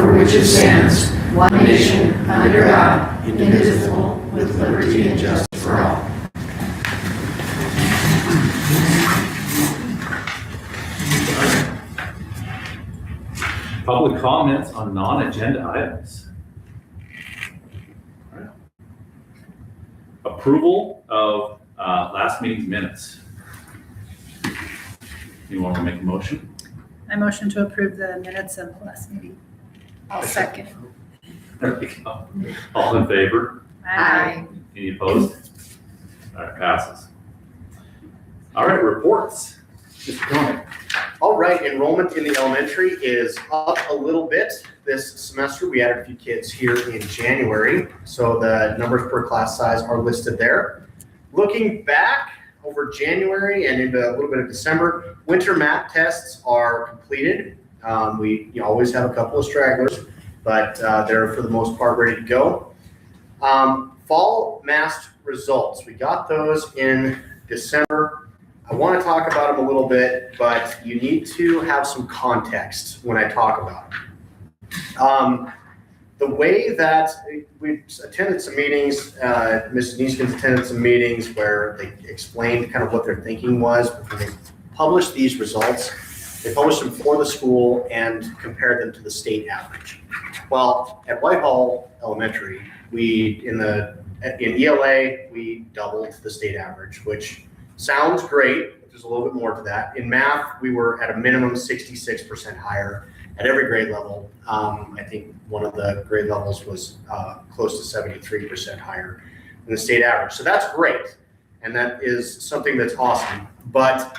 for which it stands, one nation, under God, indivisible, with liberty and justice for all. Public comments on non-agenda items. All right. Approval of last meeting's minutes. You want to make a motion? I motion to approve the minutes of the last meeting. I'll second. All in favor? Aye. Any opposed? All right, passes. All right, reports. Mr. Koenig. All right, enrollment in the elementary is up a little bit this semester. We added a few kids here in January, so the numbers per class size are listed there. Looking back over January and into a little bit of December, winter math tests are completed. We always have a couple of stragglers, but they're for the most part ready to go. Fall math results, we got those in December. I want to talk about them a little bit, but you need to have some context when I talk about them. The way that we attended some meetings, Mrs. Neeskins attended some meetings where they explained kind of what their thinking was before they published these results. They published them for the school and compared them to the state average. Well, at Whitehall Elementary, in ELA, we doubled the state average, which sounds great. There's a little bit more to that. In math, we were at a minimum 66% higher at every grade level. I think one of the grade levels was close to 73% higher than the state average. So that's great. And that is something that's awesome. But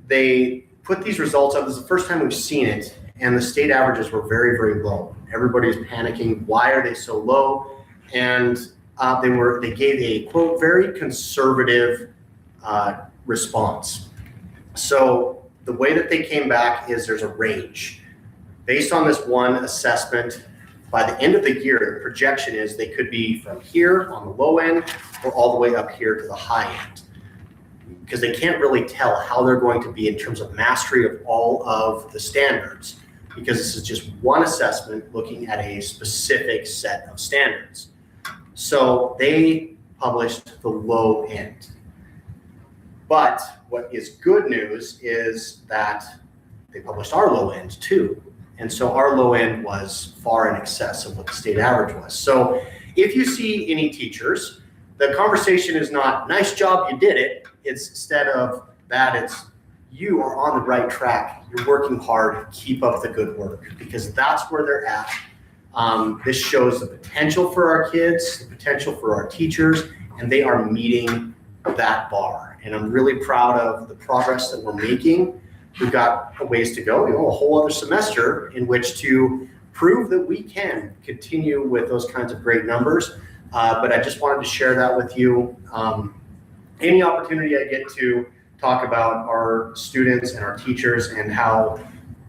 they put these results up. This is the first time we've seen it. And the state averages were very, very low. Everybody's panicking. Why are they so low? And they gave a, quote, very conservative response. So the way that they came back is there's a range. Based on this one assessment, by the end of the year, the projection is they could be from here on the low end or all the way up here to the high end. Because they can't really tell how they're going to be in terms of mastery of all of the standards, because this is just one assessment looking at a specific set of standards. So they published the low end. But what is good news is that they published our low end too. And so our low end was far in excess of what the state average was. So if you see any teachers, the conversation is not, nice job, you did it. It's instead of that, it's you are on the right track. You're working hard, keep up the good work, because that's where they're at. This shows the potential for our kids, the potential for our teachers, and they are meeting that bar. And I'm really proud of the progress that we're making. We've got a ways to go, a whole other semester in which to prove that we can continue with those kinds of great numbers. But I just wanted to share that with you. Any opportunity I get to talk about our students and our teachers and how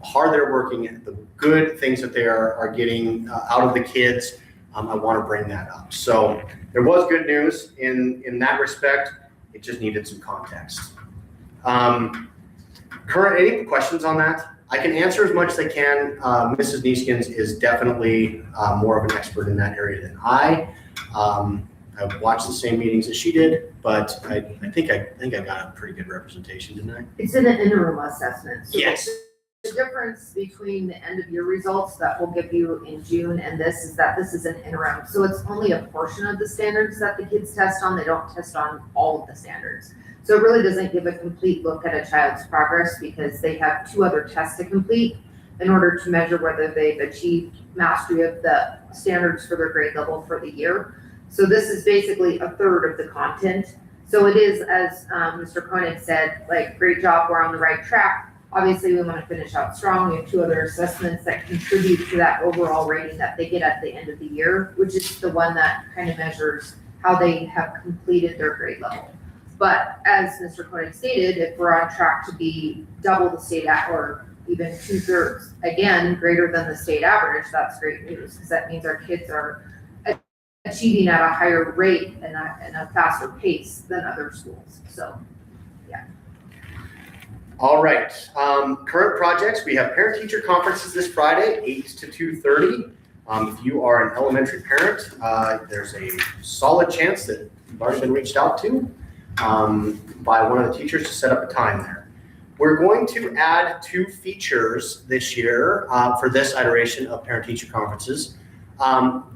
hard they're working and the good things that they are getting out of the kids, I want to bring that up. So there was good news in that respect. It just needed some context. Any questions on that? I can answer as much as I can. Mrs. Neeskins is definitely more of an expert in that area than I. I've watched the same meetings as she did, but I think I got a pretty good representation, didn't I? It's an interim assessment. So Yes. The difference between the end of year results that we'll give you in June and this is that this is an interim. So it's only a portion of the standards that the kids test on. They don't test on all of the standards. So it really doesn't give a complete look at a child's progress because they have 2 other tests to complete in order to measure whether they've achieved mastery of the standards for their grade level for the year. So this is basically a third of the content. So it is, as Mr. Koenig said, like, great job, we're on the right track. Obviously, we want to finish out strong. We have 2 other assessments that contribute to that overall rating that they get at the end of the year, which is the one that kind of measures how they have completed their grade level. But as Mr. Koenig stated, if we're on track to be double the state or even 2/3, again, greater than the state average, that's great news because that means our kids are achieving at a higher rate and a faster pace than other schools. So, yeah. All right, current projects, we have parent-teacher conferences this Friday, 8 to 2:30. If you are an elementary parent, there's a solid chance that you've already been reached out to by one of the teachers to set up a time there. We're going to add 2 features this year for this iteration of parent-teacher conferences.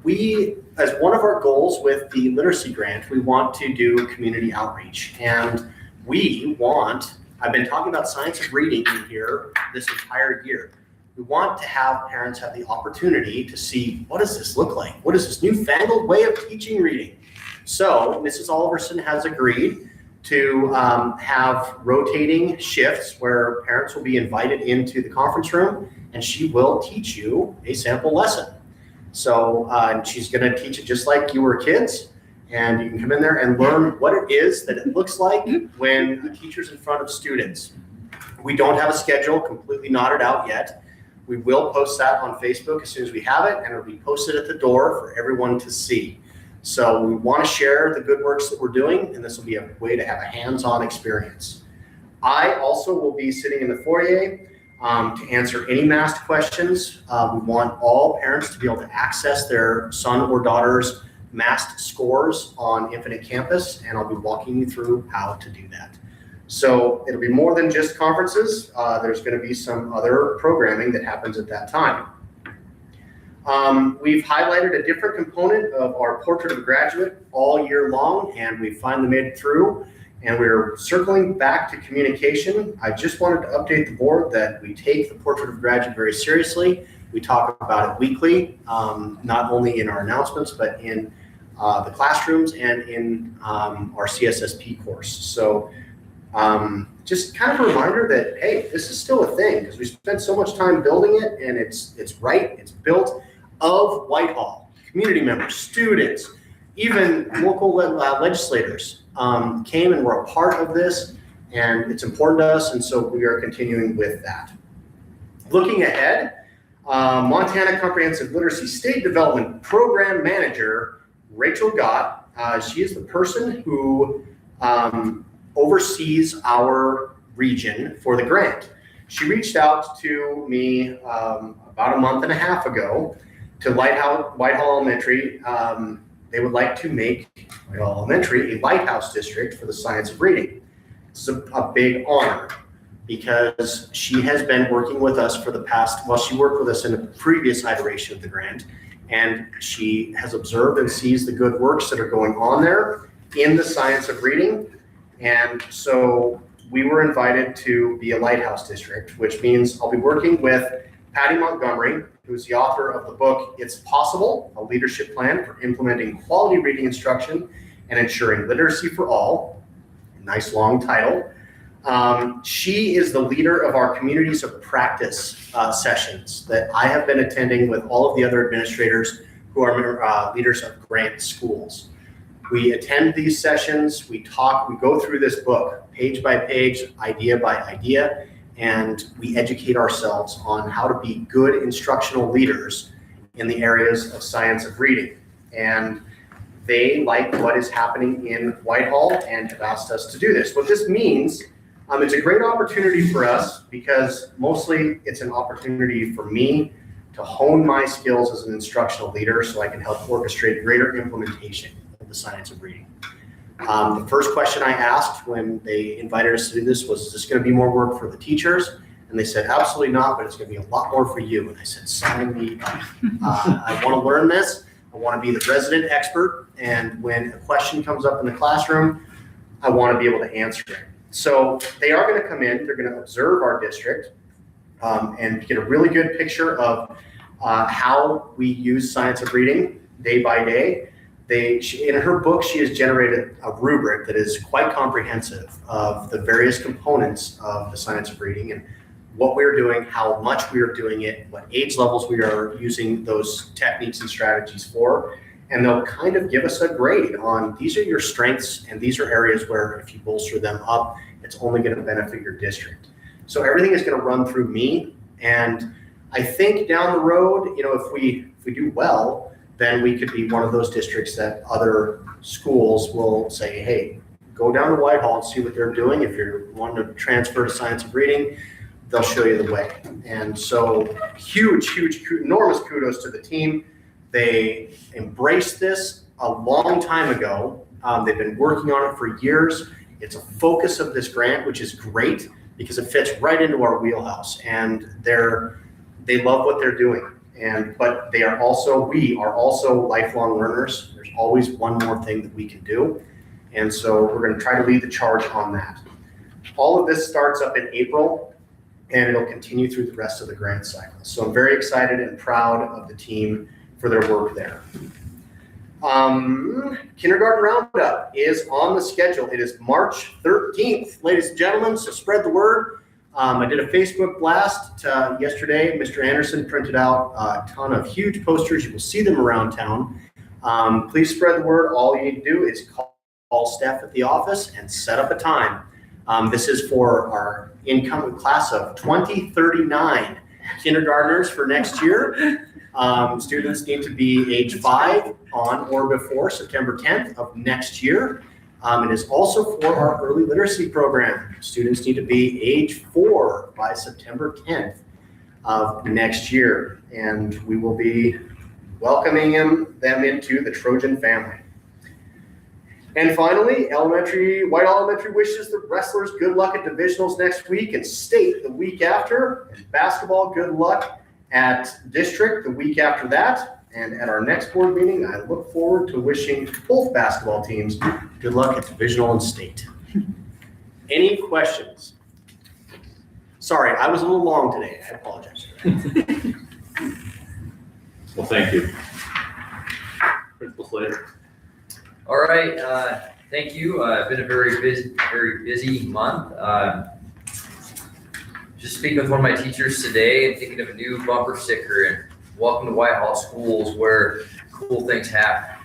We, as one of our goals with the literacy grant, we want to do community outreach. And I've been talking about science of reading in here this entire year. We want to have parents have the opportunity to see, what does this look like? What is this newfangled way of teaching reading? So Mrs. Oliverson has agreed to have rotating shifts where parents will be invited into the conference room and she will teach you a sample lesson. So she's going to teach it just like you were kids, and you can come in there and learn what it is that it looks like when a teacher's in front of students. We don't have a schedule completely knotted out yet. We will post that on Facebook as soon as we have it, and it'll be posted at the door for everyone to see. So we want to share the good works that we're doing, and this will be a way to have a hands-on experience. I also will be sitting in the foyer to answer any masked questions. We want all parents to be able to access their son or daughter's masked scores on Infinite Campus, and I'll be walking you through how to do that. So it'll be more than just conferences. There's going to be some other programming that happens at that time. We've highlighted a different component of our Portrait of a Graduate all year long, and we finally made it through. And we're circling back to communication. I just wanted to update the board that we take the Portrait of a Graduate very seriously. We talk about it weekly, not only in our announcements, but in the classrooms and in our CSSP course. So just kind of a reminder that, hey, this is still a thing because we spent so much time building it, and it's built of Whitehall, community members, students, even local legislators came and were a part of this, and it's important to us, and so we are continuing with that. Looking ahead, Montana Comprehensive Literacy State Development Program Manager, Rachel Gott, she is the person who oversees our region for the grant. She reached out to me about a month and a half ago to Whitehall Elementary. They would like to make Whitehall Elementary a lighthouse district for the science of reading. This is a big honor because she has been working with us for the past, well, she worked with us in a previous iteration of the grant, and she has observed and sees the good works that are going on there in the science of reading. And so we were invited to be a lighthouse district, which means I'll be working with Patty Montgomery, who's the author of the book, It's Possible, a leadership plan for implementing quality reading instruction and ensuring literacy for all. Nice long title. She is the leader of our communities of practice sessions that I have been attending with all of the other administrators who are leaders of grant schools. We attend these sessions, we talk, we go through this book, page by page, idea by idea, and we educate ourselves on how to be good instructional leaders in the areas of science of reading. And they like what is happening in Whitehall and have asked us to do this. What this means, it's a great opportunity for us because mostly it's an opportunity for me to hone my skills as an instructional leader so I can help orchestrate greater implementation of the science of reading. The first question I asked when they invited us to do this was, is this going to be more work for the teachers? And they said, absolutely not, but it's going to be a lot more for you. And I said, sign me up. I want to learn this. I want to be the resident expert. And when a question comes up in the classroom, I want to be able to answer it. So they are going to come in, they're going to observe our district and get a really good picture of how we use science of reading day by day. In her book, she has generated a rubric that is quite comprehensive of the various components of the science of reading and what we're doing, how much we are doing it, what age levels we are using those techniques and strategies for. And they'll kind of give us a grade on these are your strengths and these are areas where if you bolster them up, it's only going to benefit your district. So everything is going to run through me. And I think down the road, if we do well, then we could be one of those districts that other schools will say, hey, go down to Whitehall and see what they're doing. If you're wanting to transfer to science of reading, they'll show you the way. And so enormous kudos to the team. They embraced this a long time ago. They've been working on it for years. It's a focus of this grant, which is great because it fits right into our wheelhouse, and they love what they're doing. But we are also lifelong learners. There's always one more thing that we can do. And so we're going to try to lead the charge on that. All of this starts up in April, and it'll continue through the rest of the grant cycle. So I'm very excited and proud of the team for their work there. Kindergarten Roundup is on the schedule. It is March 13th, ladies and gentlemen, so spread the word. I did a Facebook blast yesterday. Mr. Anderson printed out a ton of huge posters. You will see them around town. Please spread the word. All you need to do is call staff at the office and set up a time. This is for our incoming class of 2039 kindergartners for next year. Students need to be age 5 on or before September 10th of next year. It is also for our early literacy program. Students need to be age 4 by September 10th of next year. And we will be welcoming them into the Trojan family. And finally, Whitehall Elementary wishes the wrestlers good luck at divisionals next week and state the week after. And basketball, good luck at district the week after that. And at our next board meeting, I look forward to wishing both basketball teams good luck at divisional and state. Any questions? Sorry, I was a little long today. I apologize for that. Well, thank you. Principal Slater. All right, thank you. Been a very busy month. Just speaking with one of my teachers today and thinking of a new bumper sticker and welcome to Whitehall Schools where cool things happen.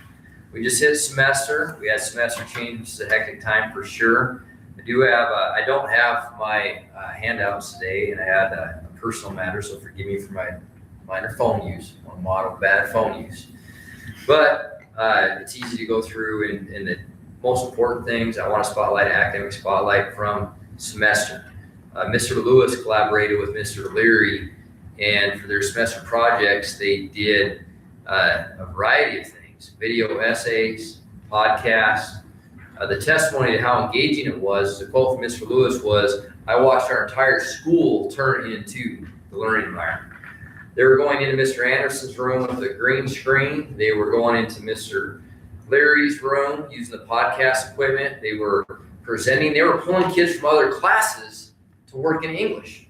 We just hit semester. We had semester change, which is a hectic time for sure. I don't have my handouts today, and I had a personal matter, so forgive me for my minor phone use, one model bad phone use. But it's easy to go through and the most important things. I want to spotlight an academic spotlight from semester. Mr. Lewis collaborated with Mr. Leary, and for their semester projects, they did a variety of things: video essays, podcasts. The testimony to how engaging it was, the quote from Mr. Lewis was, "I watched our entire school turn into the learning environment." They were going into Mr. Anderson's room with a green screen. They were going into Mr. Leary's room using the podcast equipment. They were presenting. They were pulling kids from other classes to work in English.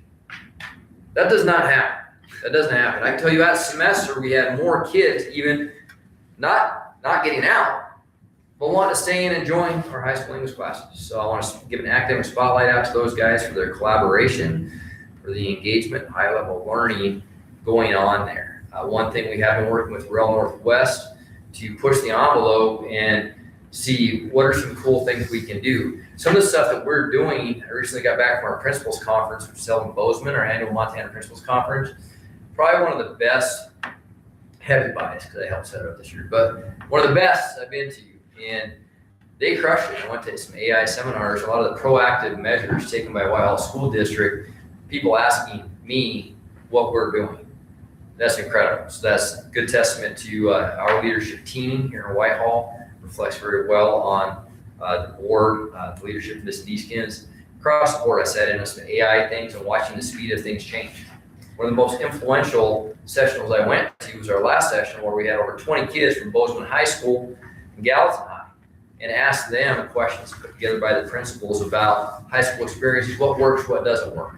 That does not happen. That doesn't happen. I can tell you that semester we had more kids even not getting out, but wanting to stay in and join our high school English classes. So I want to give an academic spotlight out to those guys for their collaboration, for the engagement, high level learning going on there. One thing we have been working with Rail Northwest to push the envelope and see what are some cool things we can do. Some of the stuff that we're doing, I recently got back from our principals conference, which is held in Bozeman, our annual Montana Principals Conference. Probably one of the best, heavy bias because I helped set it up this year, but one of the best I've been to. And they crushed it. I went to some AI seminars, a lot of the proactive measures taken by Whitehall School District, people asking me what we're doing. That's incredible. So that's a good testament to our leadership team here in Whitehall. Reflects very well on the board, the leadership of Ms. Neeskins. Across the board, I said in some AI things and watching the speed of things change. One of the most influential sessions I went to was our last session where we had over 20 kids from Bozeman High School and Gallatin High and asked them questions put together by the principals about high school experiences, what works, what doesn't work,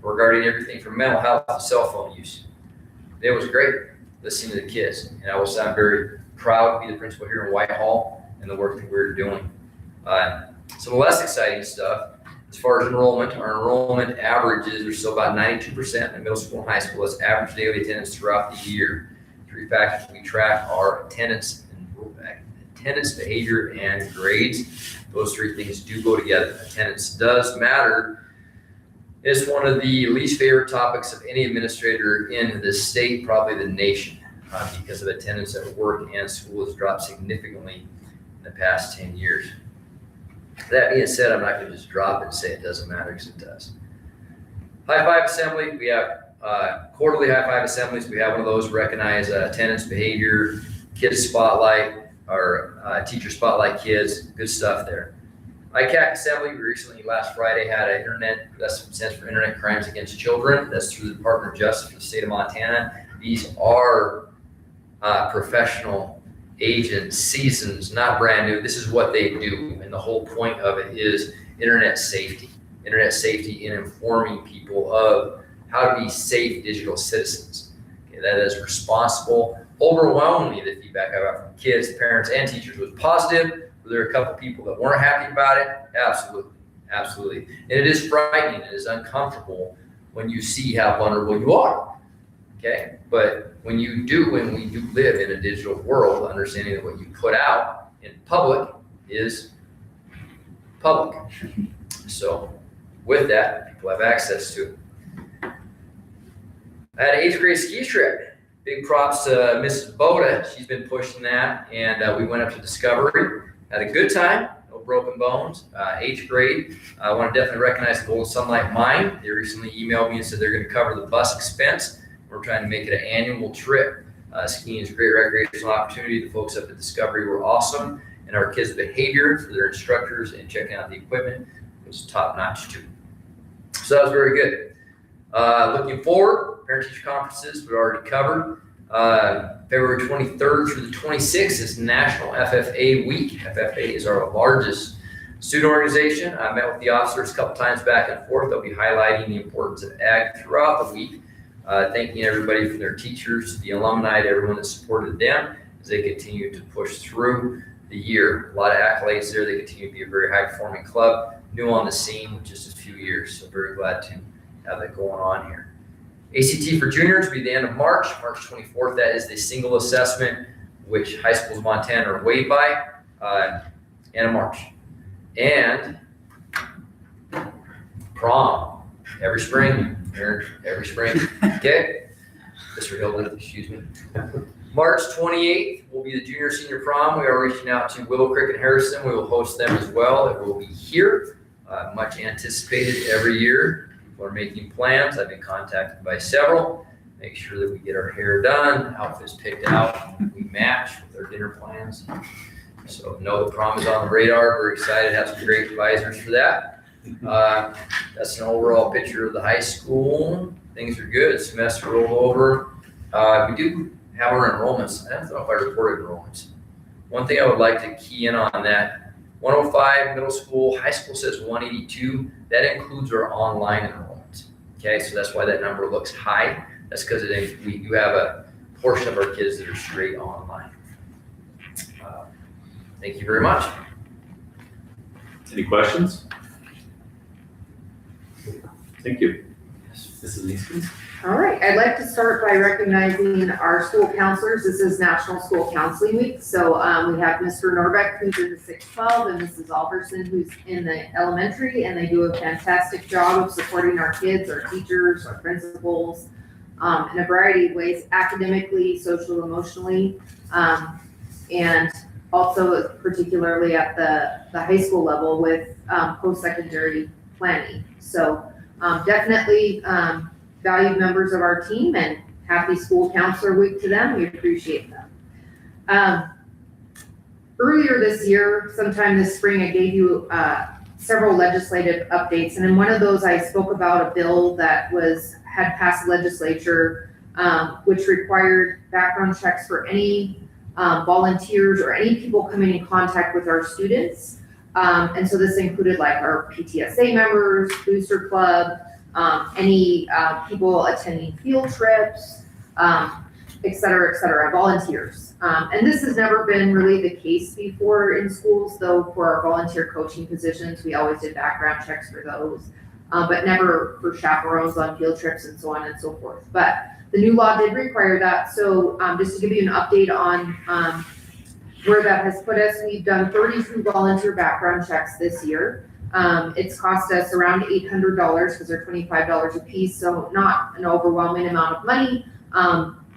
regarding everything from mental health to cell phone use. It was great listening to the kids, and I'm very proud to be the principal here in Whitehall and the work that we're doing. Some less exciting stuff, as far as enrollment, our enrollment averages are still about 92% in middle school and high school. That's average daily attendance throughout the year. 3 factors we track are attendance, behavior, and grades. Those 3 things do go together. Attendance does matter. It's one of the least favorite topics of any administrator in the state, probably the nation, because of attendance at work and school has dropped significantly in the past 10 years. That being said, I'm not gonna just drop it and say it doesn't matter, because it does. High five assembly, we have quarterly high five assemblies. We have one of those, recognize attendance, behavior, kids spotlight, or teacher spotlight kids, good stuff there. ICAC assembly, we recently, last Friday, had an internet, that's Center for Internet Crimes Against Children. That's through the Department of Justice for the state of Montana. These are professional agents, seasons, not brand new. This is what they do. And the whole point of it is internet safety in informing people of how to be safe digital citizens. Okay, that is responsible. Overwhelmingly, the feedback I got from kids, parents, and teachers was positive. Were there a couple people that weren't happy about it? Absolutely. And it is frightening, it is uncomfortable when you see how vulnerable you are. Okay, but when you do, and we do live in a digital world, understanding that what you put out in public is public. So with that, people have access to it. I had an 8th grade ski trip. Big props to Mrs. Boda. She's been pushing that, and we went up to Discovery. Had a good time, no broken bones. 8th grade. I want to definitely recognize the Golden Sunlight Mine. They recently emailed me and said they're going to cover the bus expense. We're trying to make it an annual trip. Skiing is a great recreational opportunity. The folks up at Discovery were awesome, and our kids' behavior for their instructors and checking out the equipment was top notch too. So that was very good. Looking forward, parent-teacher conferences we already covered. February 23rd through the 26th is National FFA Week. FFA is our largest student organization. I met with the officers a couple times back and forth. They'll be highlighting the importance of ag throughout the week. Thanking everybody from their teachers, the alumni, to everyone that supported them as they continue to push through the year. A lot of accolades there. They continue to be a very high-performing club, new on the scene with just a few years. So very glad to have that going on here. ACT for juniors will be the end of March 24th. That is the single assessment which high schools in Montana are weighed by, end of March. And prom every spring. Okay, Mr. Hilden, excuse me. March 28th will be the junior senior prom. We are reaching out to Willow Creek and Harrison. We will host them as well. It will be here, much anticipated every year. People are making plans. I've been contacted by several. Make sure that we get our hair done, outfits picked out, we match with our dinner plans. So know the prom is on the radar. We're excited to have some great advisors for that. That's an overall picture of the high school. Things are good. Semester rolled over. We do have our enrollments. I don't know if I reported enrollments. One thing I would like to key in on that, 105 middle school, high school says 182. That includes our online enrollments. Okay, so that's why that number looks high. That's because we do have a portion of our kids that are straight online. Thank you very much. Any questions? Thank you. Mrs. Neeskens? All right, I'd like to start by recognizing our school counselors. This is National School Counseling Week. So we have Mr. Norbeck, who's in the 612, and Mrs. Alverson, who's in the elementary, and they do a fantastic job of supporting our kids, our teachers, our principals, in a variety of ways, academically, social, emotionally, and also particularly at the high school level with post-secondary planning. So definitely valued members of our team, and happy School Counselor Week to them. We appreciate them. Earlier this year, sometime this spring, I gave you several legislative updates, and in one of those I spoke about a bill that had passed the legislature, which required background checks for any volunteers or any people coming in contact with our students. And so this included like our PTSA members, Booster Club, any people attending field trips, et cetera, volunteers. And this has never been really the case before in schools, though for our volunteer coaching positions, we always did background checks for those, but never for chaperones on field trips and so on and so forth. But the new law did require that. So just to give you an update on where that has put us, we've done 32 volunteer background checks this year. It's cost us around $800 because they're $25 a piece, so not an overwhelming amount of money,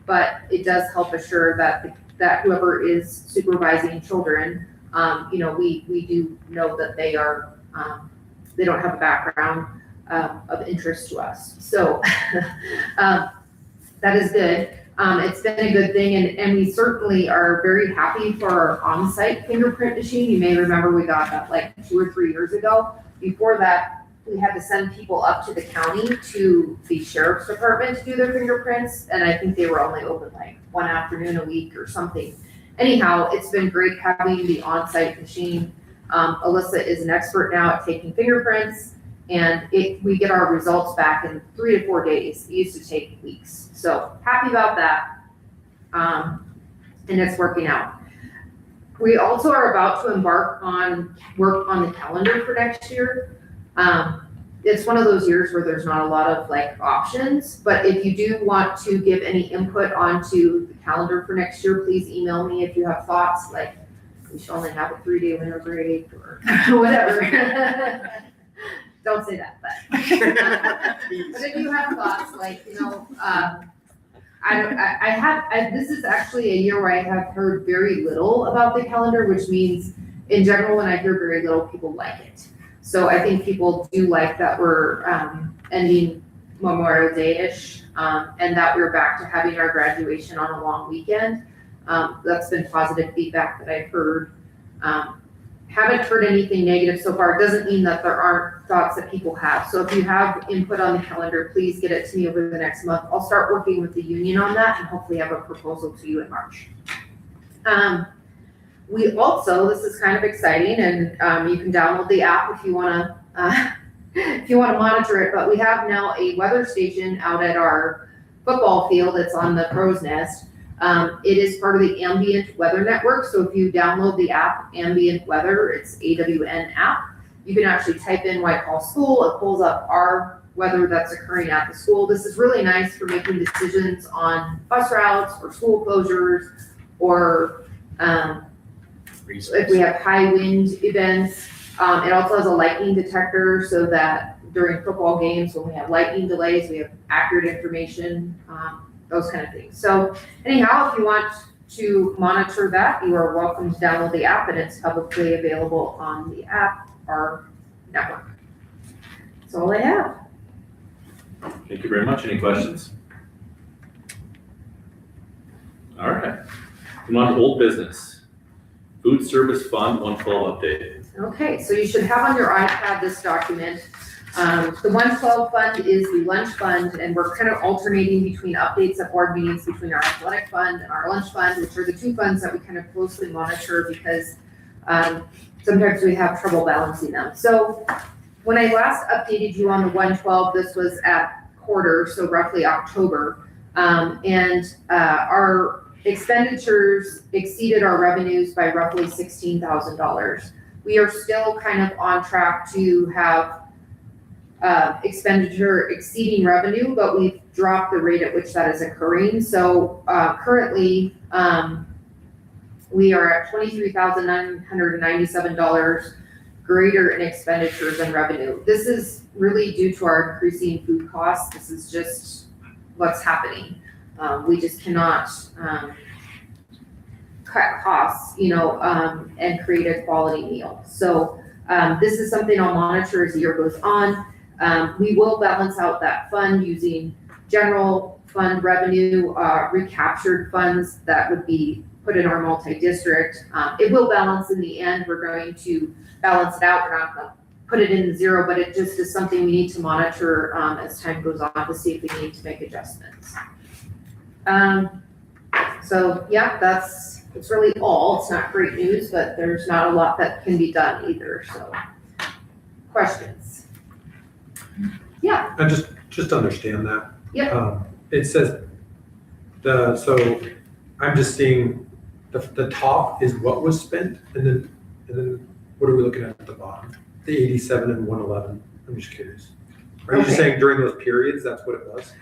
but it does help assure that whoever is supervising children We do know that they are, they don't have a background of interest to us. So that is good. It's been a good thing, and we certainly are very happy for our on-site fingerprint machine. You may remember we got that like 2 or 3 years ago. Before that, we had to send people up to the county to the sheriff's department to do their fingerprints, and I think they were only open like one afternoon a week or something. Anyhow, it's been great having the on-site machine. Alyssa is an expert now at taking fingerprints, and we get our results back in 3 to 4 days. It used to take weeks. So happy about that. And it's working out. We also are about to embark on work on the calendar for next year. It's one of those years where there's not a lot of like options, but if you do want to give any input onto the calendar for next year, please email me if you have thoughts, like we should only have a 3-day winter break or whatever. Don't say that, but if you have thoughts, like, this is actually a year where I have heard very little about the calendar, which means in general, when I hear very little, people like it. So I think people do like that we're ending Memorial Day-ish, and that we're back to having our graduation on a long weekend. That's been positive feedback that I've heard. Haven't heard anything negative so far. It doesn't mean that there aren't thoughts that people have. So if you have input on the calendar, please get it to me over the next month. I'll start working with the union on that and hopefully have a proposal to you in March. We also, this is kind of exciting, and you can download the app if you want to monitor it, but we have now a weather station out at our football field. It's on the Crow's Nest. It is part of the Ambient Weather Network. So if you download the app Ambient Weather, it's AWN app, you can actually type in Whitehall School. It pulls up our weather that's occurring at the school. This is really nice for making decisions on bus routes or school closures, or if we have high wind events. It also has a lightning detector so that during football games, when we have lightning delays, we have accurate information, those kind of things. So anyhow, if you want to monitor that, you are welcome to download the app, and it's publicly available on the app, our network. That's all I have. Thank you very much. Any questions? All right. Come on to old business. Food Service Fund 112 update. Okay, so you should have on your iPad this document. The 112 fund is the lunch fund, and we're kind of alternating between updates at board meetings between our athletic fund and our lunch fund, which are the two funds that we kind of closely monitor because sometimes we have trouble balancing them. So when I last updated you on the 112, this was at quarter, so roughly October, and our expenditures exceeded our revenues by roughly $16,000. We are still kind of on track to have expenditure exceeding revenue, but we've dropped the rate at which that is occurring. So currently, we are at $23,997 greater in expenditures than revenue. This is really due to our increasing food costs. This is just what's happening. We just cannot cut costs, and create a quality meal. So this is something I'll monitor as the year goes on. We will balance out that fund using general fund revenue, recaptured funds that would be put in our multi-district. It will balance in the end. We're going to balance it out. We're not going to put it in zero, but it just is something we need to monitor as time goes on to see if we need to make adjustments. So yeah, it's really all. It's not great news, but there's not a lot that can be done either. So questions? Yeah. I just understand that. Yep. It says so I'm just seeing the top is what was spent, and then what are we looking at the bottom? The 87 and 111. I'm just curious. Are you just saying during those periods that's what it was?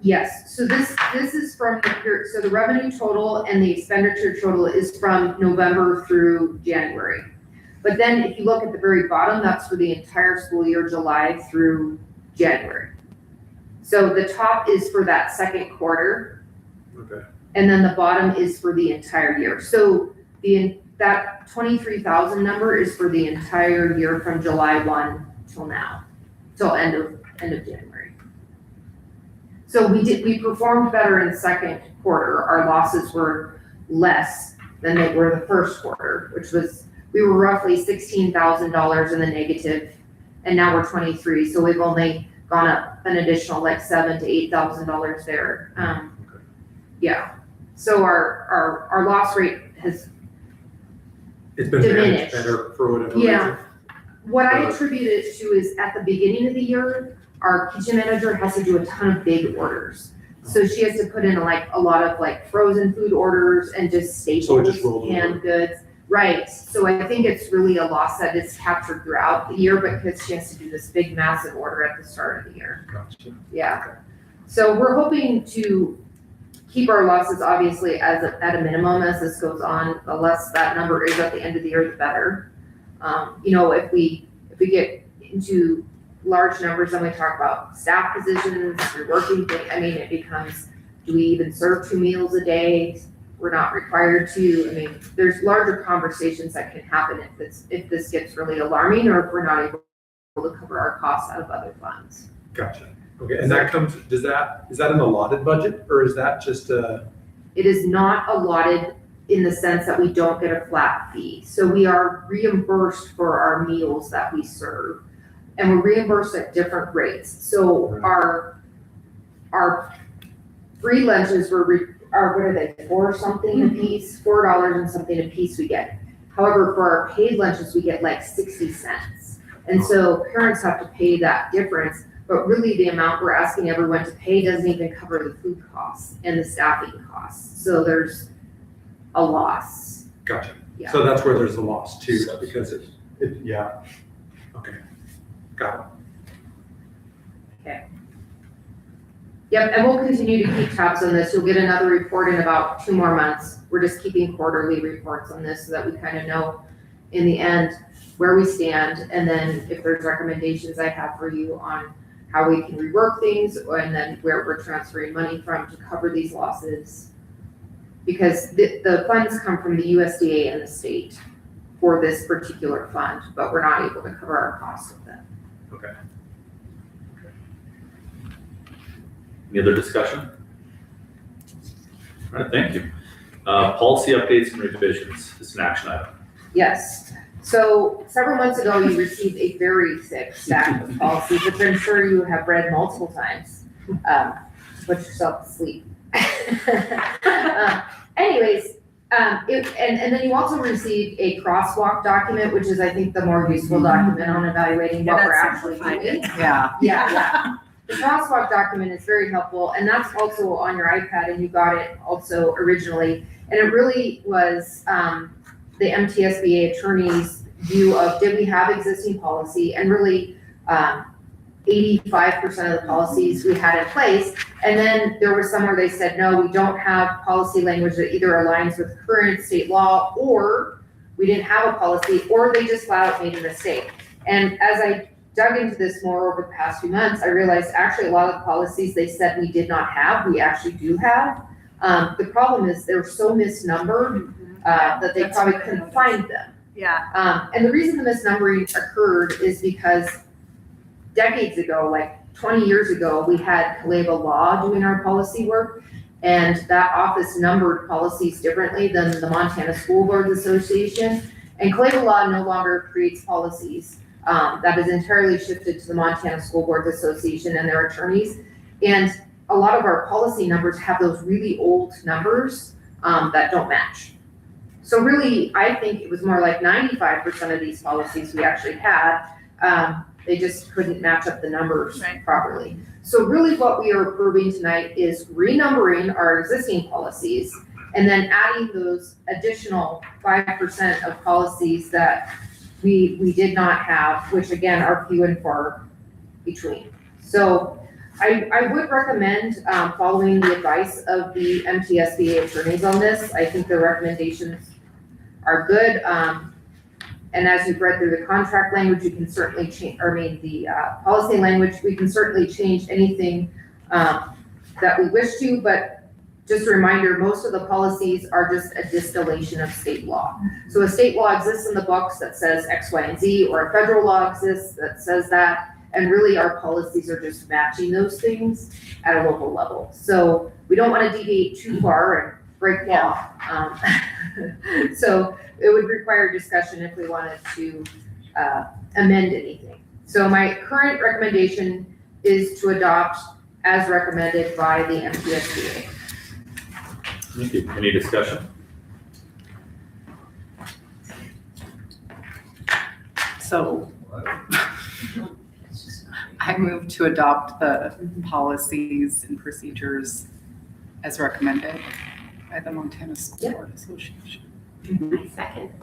Yes. So this is from the period. So the revenue total and the expenditure total is from November through January. But then if you look at the very bottom, that's for the entire school year, July through January. So the top is for that second quarter. Okay. And then the bottom is for the entire year. So that 23,000 number is for the entire year from July 1 till now, till end of January. So we performed better in the second quarter. Our losses were less than they were the first quarter, which was, we were roughly $16,000 in the negative, and now we're 23. So we've only gone up an additional like $7,000 to $8,000 there. Yeah. So our loss rate has It's been managed diminished. better for whatever Yeah. reason. What I attribute it to is at the beginning of the year, our kitchen manager has to do a ton of big orders. So she has to put in like a lot of like frozen food orders and just So it staples, just rolled over. canned goods. Right, so I think it's really a loss that is captured throughout the year because she has to do this big massive order at the start of the year. Gotcha. Yeah. So we're hoping to keep our losses obviously at a minimum as this goes on. The less that number is at the end of the year, the better. If we get into large numbers, then we talk about staff positions, reworking things. I mean, it becomes, do we even serve 2 meals a day? We're not required to. I mean, there's larger conversations that can happen if this gets really alarming, or if we're not able to cover our costs out of other funds. Gotcha. Okay, and that comes, is that an allotted budget, or is that just a? It is not allotted in the sense that we don't get a flat fee. So we are reimbursed for our meals that we serve, and we're reimbursed at different rates. So Right. our free lunches are what are they, $4 a piece, $4 and something a piece we get. However, for our paid lunches, we get like 60 cents. And so parents have to pay that difference, but really the amount we're asking everyone to pay doesn't even cover the food costs and the staffing costs. So there's a loss. Gotcha. Yeah. So that's where there's a loss too, because yeah. Okay, got it. Yep, and we'll continue to keep tabs on this. You'll get another report in about 2 more months. We're just keeping quarterly reports on this so that we kind of know in the end where we stand. And then if there's recommendations I have for you on how we can rework things, and then where we're transferring money from to cover these losses. Because the funds come from the USDA and the state for this particular fund, but we're not able to cover our costs with them. Okay. Any other discussion? All right, thank you. Policy updates and revisions, it's an action item. Yes. So several months ago, you received a very thick stack of policies, which I'm sure you have read multiple times. To put yourself to sleep. Anyways, and then you also received a crosswalk document, which is, I think, the more useful document on evaluating what we're actually doing. Yeah. The crosswalk document is very helpful, and that's also on your iPad, and you got it also originally. And it really was the MTSBA attorney's view of, did we have existing policy? And really 85% of the policies we had in place. And then there was some where they said, no, we don't have policy language that either aligns with current state law, or we didn't have a policy, or they just flat out made a mistake. And as I dug into this more over the past few months, I realized actually a lot of the policies they said we did not have, we actually do have. The problem is they're so misnumbered that they That's probably what I couldn't noticed. find them. Yeah, And the reason the misnumbering occurred is because decades ago, like 20 years ago, we had Kaleva Law doing our policy work, and that office numbered policies differently than the Montana School Boards Association. And Kaleva Law no longer creates policies. That is entirely shifted to the Montana School Boards Association and their attorneys. And a lot of our policy numbers have those really old numbers that don't match. So really, I think it was more like 95% of these policies we actually had, they just couldn't match up the numbers Right. properly. So really what we are approving tonight is renumbering our existing policies and then adding those additional 5% of policies that we did not have, which again are few and far between. So I would recommend following the advice of the MTSBA attorneys on this. I think the recommendations are good. And as you've read through the contract language, you can certainly change, the policy language, we can certainly change anything that we wish to, but just a reminder, most of the policies are just a distillation of state law. So a state law exists in the books that says X, Y, and Z, or a federal law exists that says that. And really our policies are just matching those things at a local level. So we don't want to deviate too far and break law. So it would require discussion if we wanted to amend anything. So my current recommendation is to adopt as recommended by the MTSBA. Thank you. Any discussion? So I move to adopt the policies and procedures as recommended by the Montana School Board Association. Second.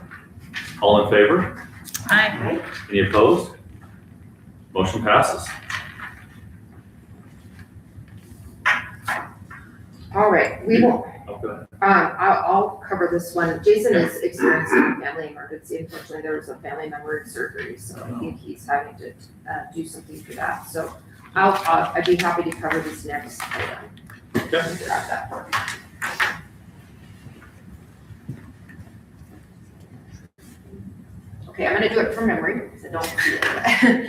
All in favor? Aye. Any opposed? Motion passes. All right, we will, Oh, go ahead. I'll cover this one. Jason is experiencing a family emergency. Unfortunately, there was a family member in surgery, so I think he's having to do something for that. So I'd be happy to cover this next item. Okay. Grab that for me. Okay, I'm gonna do it from memory, because I don't feel it.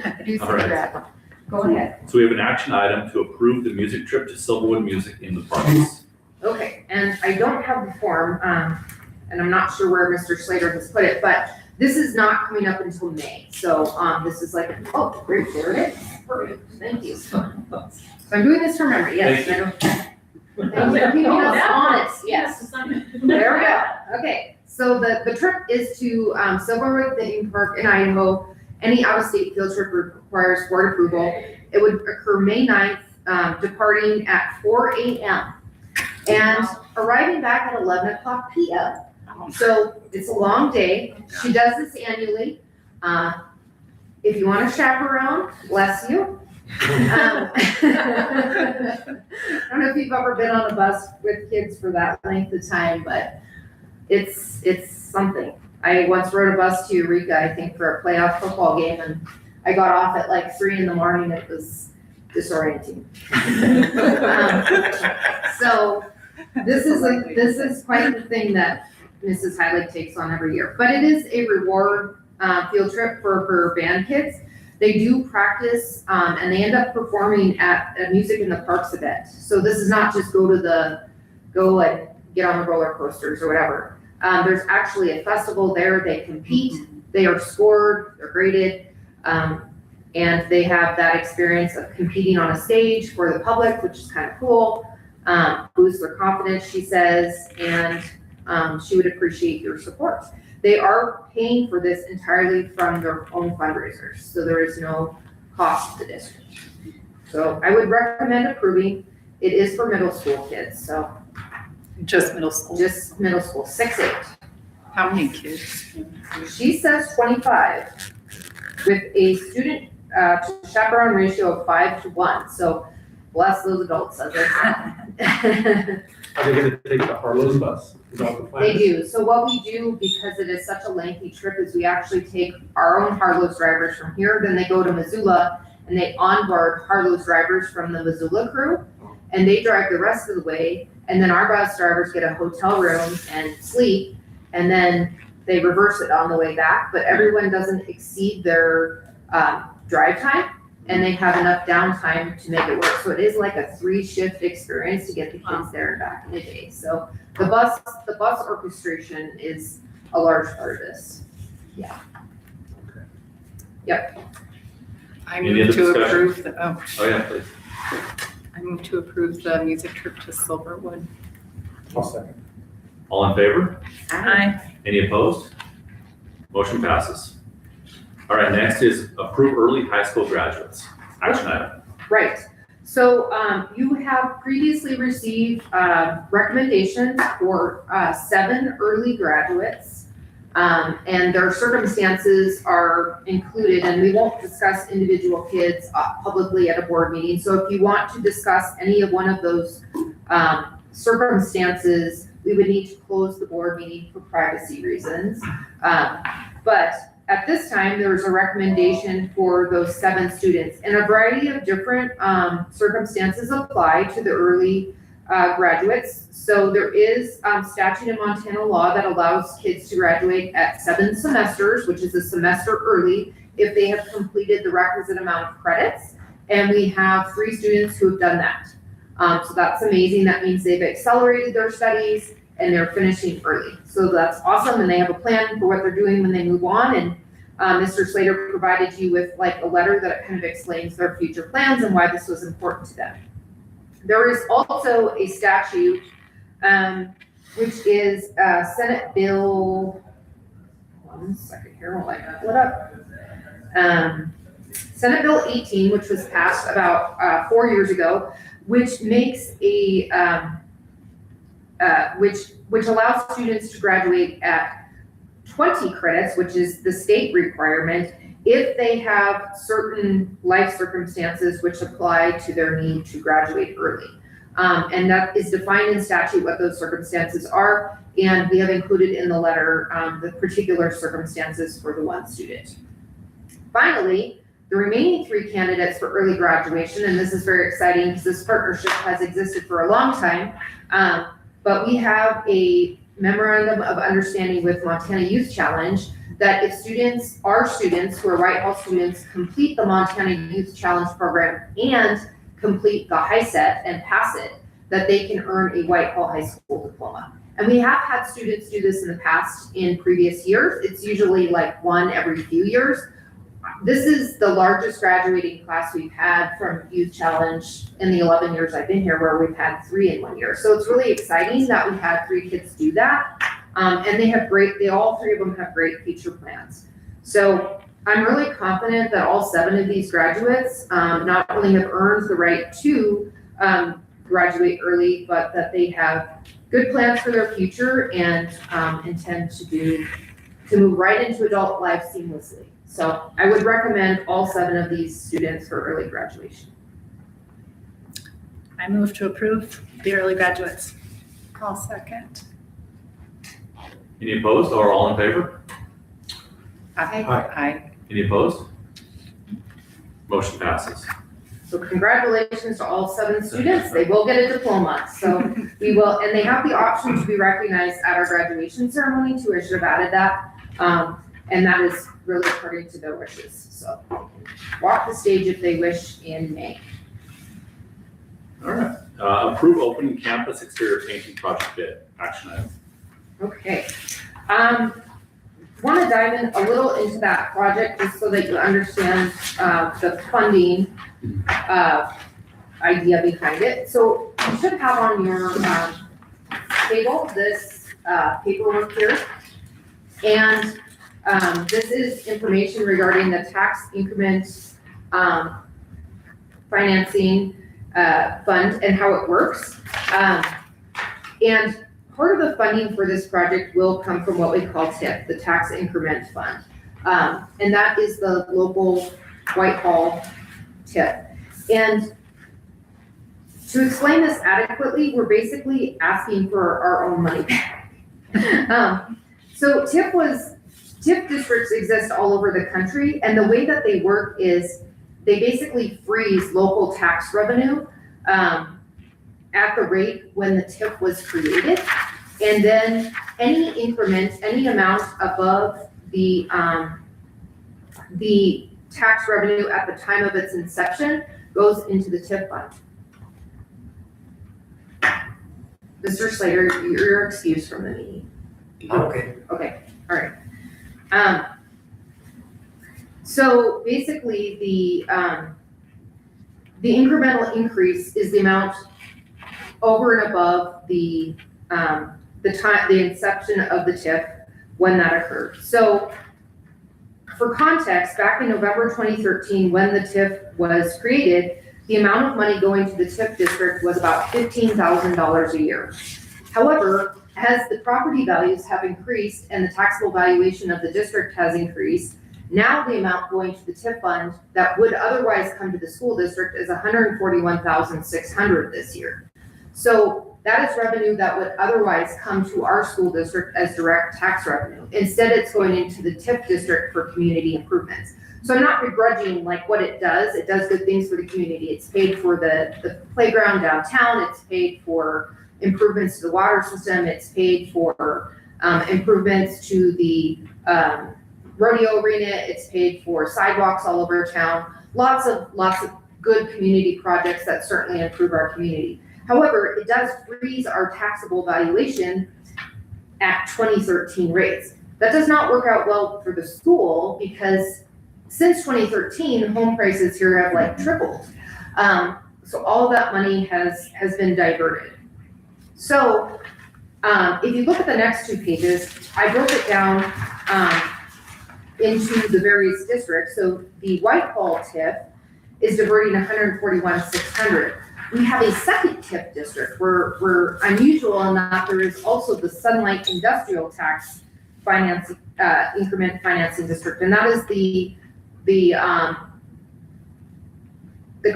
I do All see right. that. Go ahead. So we have an action item to approve the music trip to Silverwood Music in the Parks. Okay, and I don't have the form, and I'm not sure where Mr. Slater has put it, but this is not coming up until May. So, this is like, oh, great, there it is. Perfect, thank you. So I'm doing this from memory, yes. Thank I know. Thank you for keeping us honest, yes. There we go. Okay, so the trip is to Silverwood Theme Park in Idaho. Any out-of-state field trip requires board approval. It would occur May 9th, departing at 4 a.m. and arriving back at 11 o'clock p.m. So it's a long day. She does this annually. If you want to chaperone, bless you. I don't know if you've ever been on a bus with kids for that length of time, but it's something. I once rode a bus to Eureka, I think, for a playoff football game, and I got off at like 3 a.m. It was disorienting. So this is quite the thing that Mrs. Heilig takes on every year. But it is a reward field trip for her band kids. They do practice and they end up performing at a Music in the Parks event. So this is not just go and get on the roller coasters or whatever. There's actually a festival there. They compete. They are scored. They're graded. And they have that experience of competing on a stage for the public, which is kind of cool. Boosts their confidence, she says, and she would appreciate your support. They are paying for this entirely from their own fundraisers, so there is no cost to the district. So I would recommend approving. It is for middle school kids, so Just middle school. just middle school, 6-8. How many kids? She says 25 with a student to chaperone ratio of 5-1. So bless those adults, as I said. Are they gonna take the Harlow's bus? Is that the plan? They do. So what we do, because it is such a lengthy trip, is we actually take our own Harlow's drivers from here, then they go to Missoula and they onboard Harlow's drivers from the Missoula crew, and they drive the rest of the way. And then our bus drivers get a hotel room and sleep, and then they reverse it on the way back. But everyone doesn't exceed their drive time, and they have enough downtime to make it work. So it is like a 3-shift experience to get the kids there and back in a day. So the bus orchestration is a large part of this. Yeah. Yep. I Any move other to discussion? approve the, Oh, yeah, please. I move to approve the music trip to Silverwood. I'll second. All in favor? Aye. Any opposed? Motion passes. All right, next is approve early high school graduates. Action item. Right. So you have previously received recommendations for 7 early graduates. And their circumstances are included, and we won't discuss individual kids publicly at a board meeting. So if you want to discuss any of one of those circumstances, we would need to close the board meeting for privacy reasons. But at this time, there's a recommendation for those 7 students, and a variety of different circumstances apply to the early graduates. So there is statute in Montana law that allows kids to graduate at 7 semesters, which is a semester early, if they have completed the requisite amount of credits. And we have 3 students who have done that. So that's amazing. That means they've accelerated their studies and they're finishing early. So that's awesome. And they have a plan for what they're doing when they move on. And Mr. Slater provided you with like a letter that kind of explains their future plans and why this was important to them. There is also a statute, which is Senate Bill, one second here, while I pull it up. Senate Bill 18, which was passed about 4 years ago, which makes a, which allows students to graduate at 20 credits, which is the state requirement, if they have certain life circumstances which apply to their need to graduate early. And that is defined in statute what those circumstances are, and we have included in the letter the particular circumstances for the one student. Finally, the remaining 3 candidates for early graduation, and this is very exciting because this partnership has existed for a long time, but we have a memorandum of understanding with Montana Youth Challenge that if students, our students who are Whitehall students, complete the Montana Youth Challenge program and complete the high set and pass it, that they can earn a Whitehall High School diploma. And we have had students do this in the past in previous years. It's usually like 1 every few years. This is the largest graduating class we've had from Youth Challenge in the 11 years I've been here, where we've had 3 in 1 year. So it's really exciting that we had 3 kids do that. And they have all 3 of them have great future plans. So I'm really confident that all 7 of these graduates not only have earned the right to graduate early, but that they have good plans for their future and intend to move right into adult life seamlessly. So I would recommend all 7 of these students for early graduation. I move to approve the early graduates. I'll second. Any opposed or all in favor? Aye. Any opposed? Motion passes. So congratulations to all 7 students. They will get a diploma. So we will, and they have the option to be recognized at our graduation ceremony too. I should have added that. And that is really according to their wishes. So they can walk the stage if they wish in May. All right. Approve opening campus exterior painting project bid. Action item. Okay. Want to dive in a little into that project just so that you understand the funding idea behind it. So you should have on your table this paperwork here. And this is information regarding the tax increment financing fund and how it works. And part of the funding for this project will come from what we call TIF, the Tax Increment Fund. And that is the local Whitehall TIF. And to explain this adequately, we're basically asking for our own money back. So TIF districts exist all over the country, and the way that they work is they basically freeze local tax revenue at the rate when the TIF was created. And then any increment, any amount above the tax revenue at the time of its inception goes into the TIF fund. Mr. Slater, you're excused from the meeting. Okay. Okay, all right. So basically the incremental increase is the amount over and above the inception of the TIF when that occurred. So for context, back in November 2013, when the TIF was created, the amount of money going to the TIF district was about $15,000 a year. However, as the property values have increased and the taxable valuation of the district has increased, now the amount going to the TIF fund that would otherwise come to the school district is $141,600 this year. So that is revenue that would otherwise come to our school district as direct tax revenue. Instead, it's going into the TIF district for community improvements. So I'm not begrudging like what it does good things for the community. It's paid for the playground downtown, it's paid for improvements to the water system, it's paid for improvements to the rodeo arena, it's paid for sidewalks all over town. Lots of good community projects that certainly improve our community. However, it does freeze our taxable valuation at 2013 rates. That does not work out well for the school because since 2013, home prices here have like tripled. So all of that money has been diverted. So if you look at the next 2 pages, I broke it down into the various districts. So the Whitehall TIF is diverting 141,600. We have a second TIF district where we're unusual in that there is also the Sunlight Industrial Tax Finance Increment Financing District, and that is the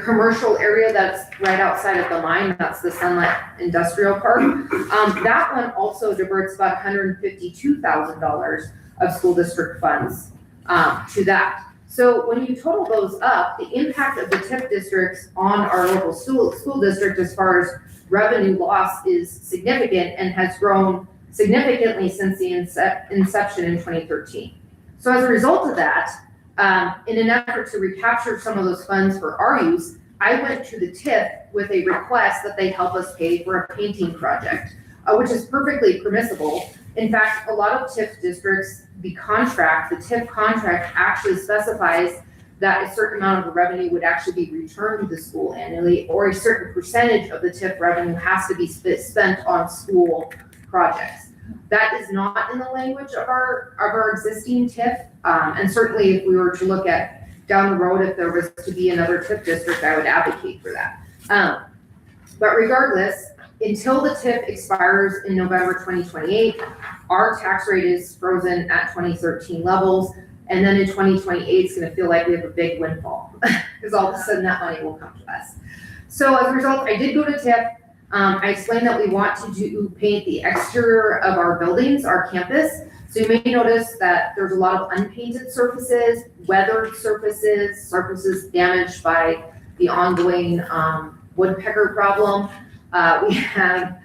commercial area that's right outside of the line. That's the Sunlight Industrial Park. That one also diverts about $152,000 of school district funds to that. So when you total those up, the impact of the TIF districts on our local school district as far as revenue loss is significant and has grown significantly since the inception in 2013. So as a result of that, in an effort to recapture some of those funds for our use, I went to the TIF with a request that they help us pay for a painting project, which is perfectly permissible. In fact, a lot of TIF districts, the TIF contract actually specifies that a certain amount of the revenue would actually be returned to the school annually, or a certain percentage of the TIF revenue has to be spent on school projects. That is not in the language of our existing TIF, and certainly if we were to look at down the road, if there was to be another TIF district, I would advocate for that. But regardless, until the TIF expires in November 2028, our tax rate is frozen at 2013 levels. And then in 2028, it's going to feel like we have a big windfall because all of a sudden that money will come to us. So as a result, I did go to TIF. I explained that we want to paint the exterior of our buildings, our campus. So you may notice that there's a lot of unpainted surfaces, weathered surfaces damaged by the ongoing woodpecker problem. We have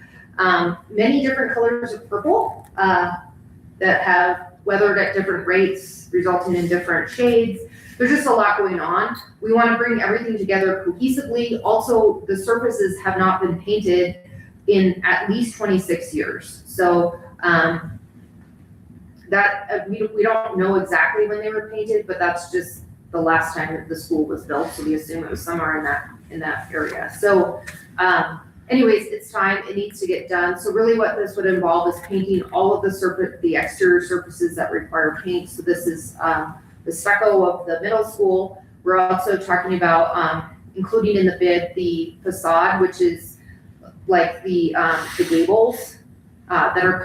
many different colors of purple that have weathered at different rates, resulting in different shades. There's just a lot going on. We want to bring everything together cohesively. Also, the surfaces have not been painted in at least 26 years. So that we don't know exactly when they were painted, but that's just the last time that the school was built. So we assume it was somewhere in that area. So anyways, it's time, it needs to get done. So really what this would involve is painting all of the exterior surfaces that require paint. So this is the stucco of the middle school. We're also talking about including in the bid the facade, which is like the gables that are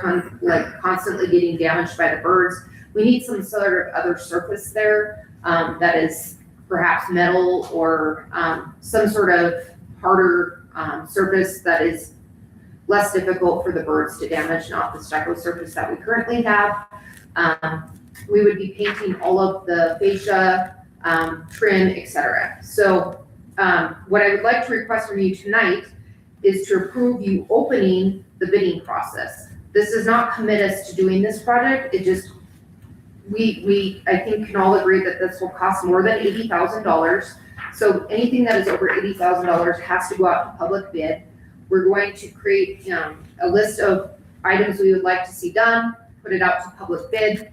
constantly getting damaged by the birds. We need some sort of other surface there that is perhaps metal or some sort of harder surface that is less difficult for the birds to damage, not the stucco surface that we currently have. We would be painting all of the fascia, trim, etc. So what I would like to request from you tonight is to approve you opening the bidding process. This does not commit us to doing this project. It just, we I think can all agree that this will cost more than $80,000. So anything that is over $80,000 has to go out to public bid. We're going to create a list of items we would like to see done, put it out to public bid,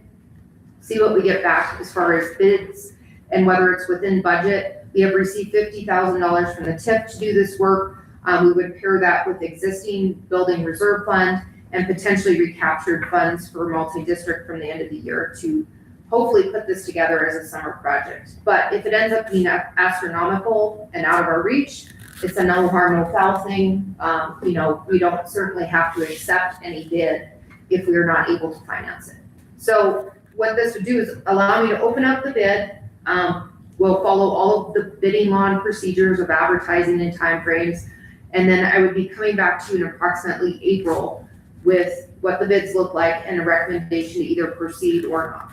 see what we get back as far as bids and whether it's within budget. We have received $50,000 from the TIF to do this work. We would pair that with existing building reserve fund and potentially recaptured funds for multi-district from the end of the year to hopefully put this together as a summer project. But if it ends up being astronomical and out of our reach, it's a no harm, no foul thing. We don't certainly have to accept any bid if we are not able to finance it. So what this would do is allow me to open up the bid. We'll follow all of the bidding law and procedures of advertising and timeframes. And then I would be coming back to you in approximately April with what the bids look like and a recommendation to either proceed or not.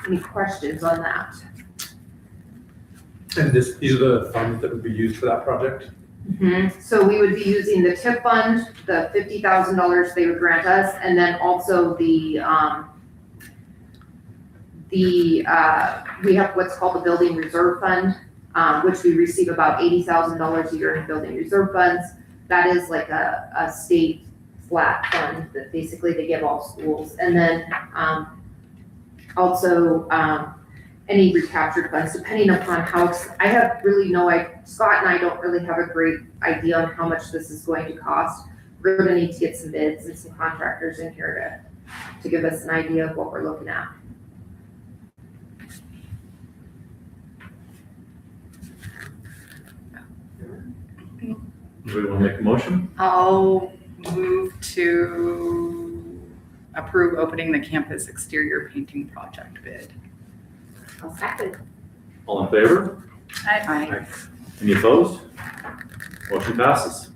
Any questions on that? And these are the funds that would be used for that project? So we would be using the TIP fund, the $50,000 they would grant us, and then also we have what's called the building reserve fund, which we receive about $80,000 a year in building reserve funds. That is like a state flat fund that basically they give all schools. And then also any recaptured funds, depending upon how, Scott and I don't really have a great idea on how much this is going to cost. We're gonna need to get some bids and some contractors in here to give us an idea of what we're looking at. Do we want to make a motion? I'll move to approve opening the campus exterior painting project bid. I'll second. All in favor? Aye. Any opposed? Motion passes.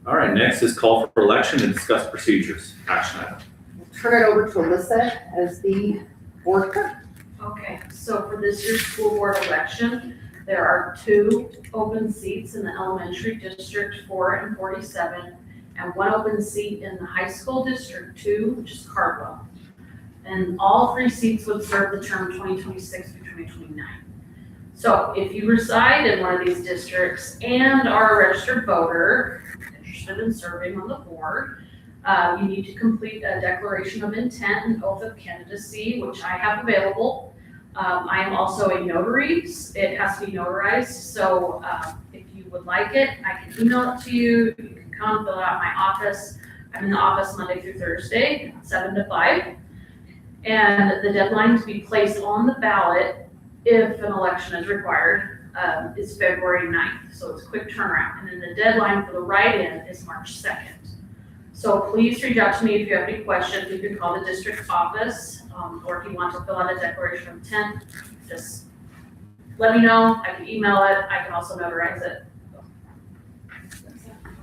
All right, next is call for election and discuss procedures. Action item. Turn it over to Alyssa as the board clerk. Okay, so for this year's school board election, there are 2 open seats in the elementary district, 4 and 47, and 1 open seat in the high school district 2, which is Cardwell. And all 3 seats would serve the term 2026 through 2029. So if you reside in one of these districts and are a registered voter interested in serving on the board, you need to complete a declaration of intent and oath of candidacy, which I have available. I am also a notary. It has to be notarized. So if you would like it, I can email it to you. You can come fill it out in my office. I'm in the office Monday through Thursday, 7 to 5. And the deadline to be placed on the ballot, if an election is required, is February 9th. So it's a quick turnaround. And then the deadline for the write-in is March 2nd. So please reach out to me if you have any questions. You can call the district office, or if you want to fill out a declaration of intent, just let me know. I can email it. I can also notarize it.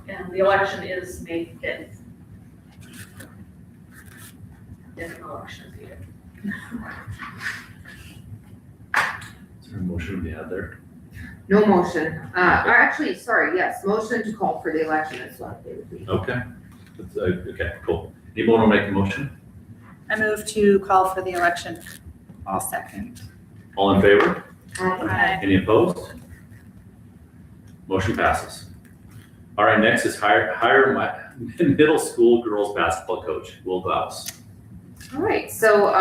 And the election is May 5th. If an election is needed. Is there a motion to be had there? No motion. Or actually, sorry, yes, motion to call for the election is what they would be. Okay. Okay, cool. Anyone want to make a motion? I move to call for the election. I'll second. All in favor? Aye. Any opposed? Motion passes. All right, next is hire my middle school girls basketball coach, Will Glaus. All right, so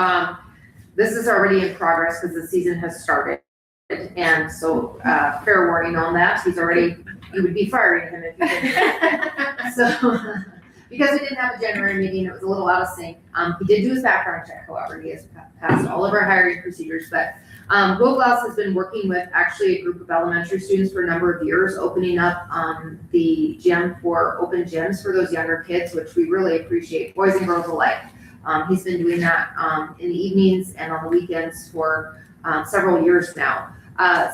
this is already in progress because the season has started. And so fair warning on that, you would be firing him if you didn't. So, because we didn't have a January meeting, it was a little out of sync. He did do his background check, however, he has passed all of our hiring procedures, but Will Glaus has been working with actually a group of elementary students for a number of years, opening up the gym for open gyms for those younger kids, which we really appreciate, boys and girls alike. He's been doing that in the evenings and on the weekends for several years now.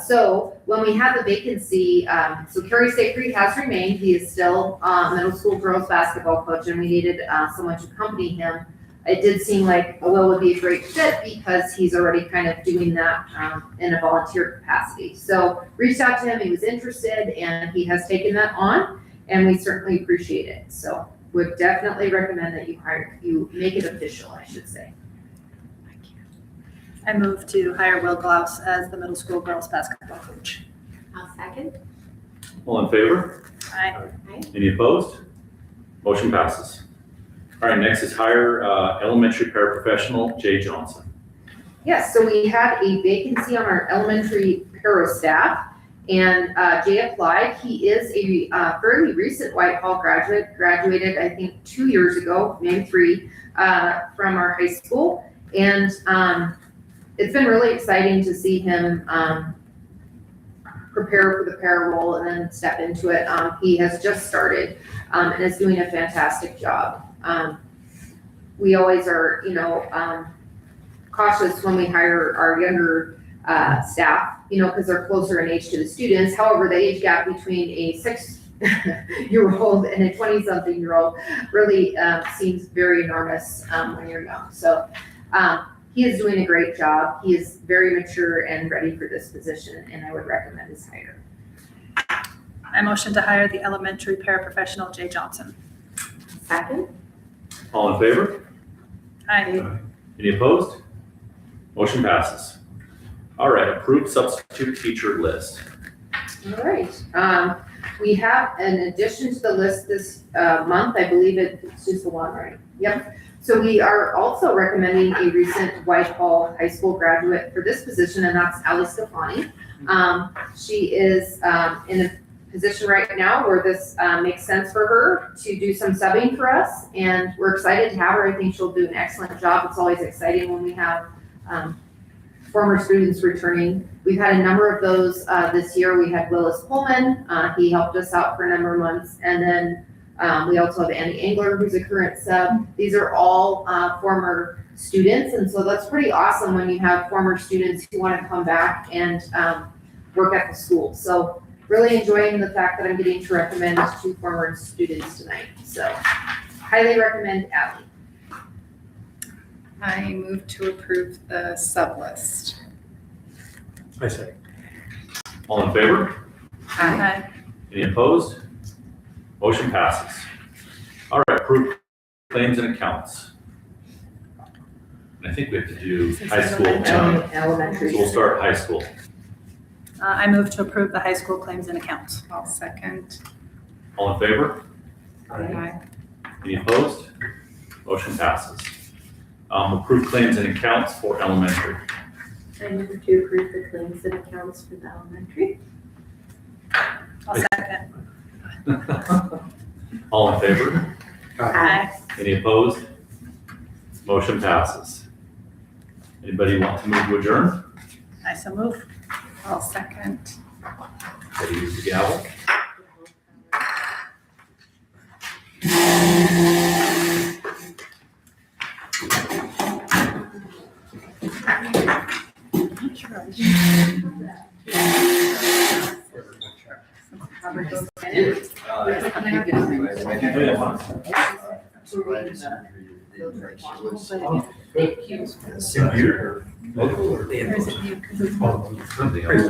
So when we had the vacancy, so Kerry Sacred has remained. He is still middle school girls basketball coach, and we needed someone to accompany him. It did seem like Will would be a great fit because he's already kind of doing that in a volunteer capacity. So reached out to him, he was interested, and he has taken that on, and we certainly appreciate it. So would definitely recommend that you make it official, I should say. I move to hire Will Glaus as the middle school girls basketball coach. I'll second. All in favor? Aye. Any opposed? Motion passes. All right, next is hire elementary paraprofessional Jay Johnson. Yes, so we had a vacancy on our elementary para staff, and Jay applied. He is a fairly recent Whitehall graduated I think 2 years ago, maybe 3, from our high school. And it's been really exciting to see him prepare for the para role and then step into it. He has just started and is doing a fantastic job. We always are, cautious when we hire our younger staff, because they're closer in age to the students. However, the age gap between a 6-year-old and a 20-something-year-old really seems very enormous when you're young. So He is doing a great job. He is very mature and ready for this position, and I would recommend his hire. I motion to hire the elementary paraprofessional Jay Johnson. Second? All in favor? Aye. Any opposed? Motion passes. All right, approved substitute teacher list. All right, we have an addition to the list this month, I believe it's just the one, right? Yep. So we are also recommending a recent Whitehall High School graduate for this position, and that's Ali Scafani. She is in a position right now where this makes sense for her to do some subbing for us, and we're excited to have her. I think she'll do an excellent job. It's always exciting when we have former students returning. We've had a number of those this year. We had Willis Pullman. He helped us out for a number of months. And then we also have Andy Engler, who's a current sub. These are all former students. And so that's pretty awesome when you have former students who want to come back and work at the school. So really enjoying the fact that I'm getting to recommend two former students tonight. So highly recommend Allie. I move to approve the sub list. I say. All in favor? Aye. Any opposed? Motion passes. All right, approved claims and accounts. And I think we have to do high school. Elementary. So we'll start high school. I move to approve the high school claims and accounts. I'll second. All in favor? Aye. Any opposed? Motion passes. Approved claims and accounts for elementary. I move to approve the claims and accounts for the elementary. I'll second. All in favor? Aye. Any opposed? Motion passes. Anybody want to move to adjourn? I so move. I'll second. Ready to use the gavel?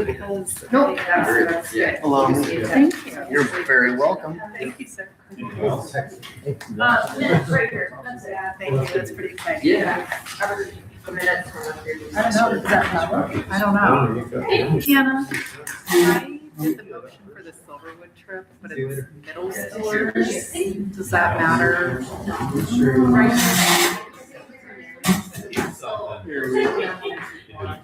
Because. Nope, that's good. Hello. Thank you. You're very welcome. Thank you, sir. Minutes right here, that's it. Thank you, that's pretty exciting. Yeah. The minutes from up here. I don't know, does that matter? I don't know. Hey, Hannah, I did the motion for the Silverwood trip, but it's middle schoolers. Does that matter?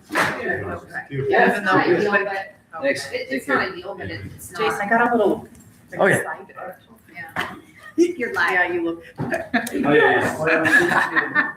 Yeah, Even it's though not we ideal, would- but Thanks. it's not ideal, but it's Jason, not. I got a little Oh, yeah. excited. Yeah. You're lying. Yeah, you look. Oh, yeah, yeah.